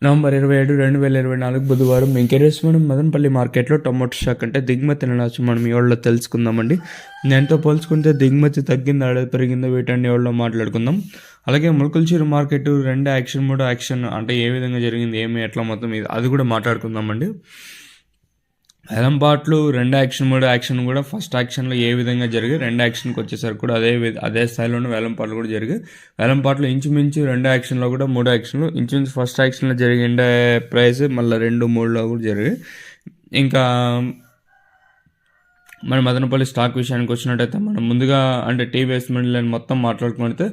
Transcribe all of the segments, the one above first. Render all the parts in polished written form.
November 27, 2024 బుధవారం వెంకటేశ్వరం మదనపల్లి మార్కెట్లో tomato stock అంటే దిగుమతి నచ్చు మనం ఈ వాళ్ళలో తెలుసుకుందామండి. దాంతో పోల్చుకుంటే దిగుమతి తగ్గిందా పెరిగిందో వీటన్ని వాళ్ళలో మాట్లాడుకుందాం. అలాగే ములకల్చూరు మార్కెట్ 2 యాక్షన్ 3 యాక్షన్ అంటే ఏ విధంగా జరిగింది, ఏమి ఎట్లా మొత్తం అది కూడా మాట్లాడుకుందామండి. వేలంపాట్లు 2 యాక్షన్ 3 యాక్షన్ కూడా ఫస్ట్ యాక్షన్లో ఏ విధంగా జరిగాయి, 2 యాక్షన్కి వచ్చేసరికి కూడా అదే స్థాయిలోనే వేలంపాట్లు కూడా జరిగాయి. వేలంపాట్లు ఇంచుమించు 2 యాక్షన్లో కూడా 3 యాక్షన్లు ఇంచుమించు ఫస్ట్ యాక్షన్లో జరిగే ప్రైస్ మళ్ళీ 2, 3లో కూడా జరిగాయి. ఇంకా మన మదనపల్లి స్టాక్ విషయానికి వచ్చినట్టయితే మనం ముందుగా అంటే టీవీఎస్ మండలి మొత్తం మాట్లాడుకుంటే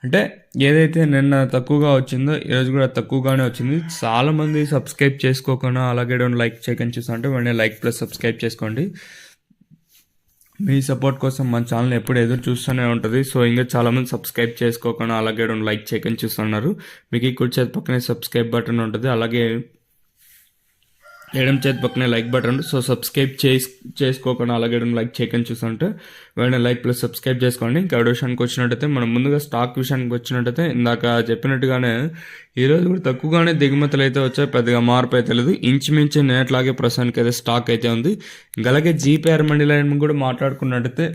అంటే ఏదైతే నిన్న తక్కువగా వచ్చిందో ఈరోజు కూడా తక్కువగానే వచ్చింది. చాలామంది సబ్స్క్రైబ్ చేసుకోకుండా అలాగే లైక్ చేయకుండా చూస్తా అంటే వెంటనే లైక్ ప్లస్ సబ్స్క్రైబ్ చేసుకోండి. మీ సపోర్ట్ కోసం మన ఛానల్ ఎప్పుడు ఎదురు చూస్తూనే ఉంటుంది. సో ఇంకా చాలామంది సబ్స్క్రైబ్ చేసుకోకుండా అలాగే లైక్ చేయకుండా చూస్తున్నారు. మీకు ఈ కుడి చేతి పక్కనే సబ్స్క్రైబ్ బటన్ ఉంటుంది, అలాగే ఎడమ చేతి పక్కనే లైక్ బటన్. సో సబ్స్క్రైబ్ చేసుకోకుండా అలాగే లైక్ చేయకుండా చూస్తుంటే వెంటనే లైక్ ప్లస్ సబ్స్క్రైబ్ చేసుకోండి. ఇంకా విషయానికి వచ్చినట్టయితే మనం ముందుగా స్టాక్ విషయానికి వచ్చినట్టయితే ఇందాక చెప్పినట్టుగానే ఈరోజు కూడా తక్కువగానే దిగుమతులు అయితే వచ్చాయి, పెద్దగా మార్పు అయితే లేదు. ఇంచుమించు నేట్లాగే ప్రస్తుతానికి అయితే స్టాక్ అయితే ఉంది. ఇంకా అలాగే జీపీఆర్ మండలి కూడా మాట్లాడుకున్నట్టయితే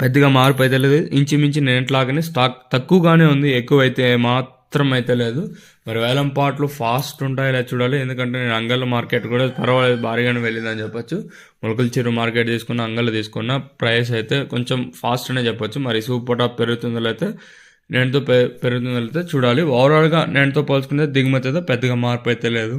పెద్దగా మార్పు అయితే లేదు. ఇంచుమించు నేట్లాగానే స్టాక్ తక్కువగానే ఉంది, ఎక్కువైతే మాత్రం అయితే లేదు. మరి వేలంపాట్లు ఫాస్ట్ ఉంటాయి ఇలా చూడాలి, ఎందుకంటే నేను అంగళ్ళ మార్కెట్ కూడా పర్వాలేదు భారీగానే వెళ్ళిందని చెప్పొచ్చు. ములకల్చూరు మార్కెట్ తీసుకున్న అంగళ్ళు తీసుకున్న ప్రైస్ అయితే కొంచెం ఫాస్ట్ అనే చెప్పొచ్చు. మరి సూపర్ టాప్ పెరుగుతుందో అయితే నేనుతో పెరుగుతుందో అయితే చూడాలి. ఓవరాల్గా నేనుతో పోల్చుకుంటే దిగుమతి అయితే పెద్దగా మార్పు అయితే లేదు.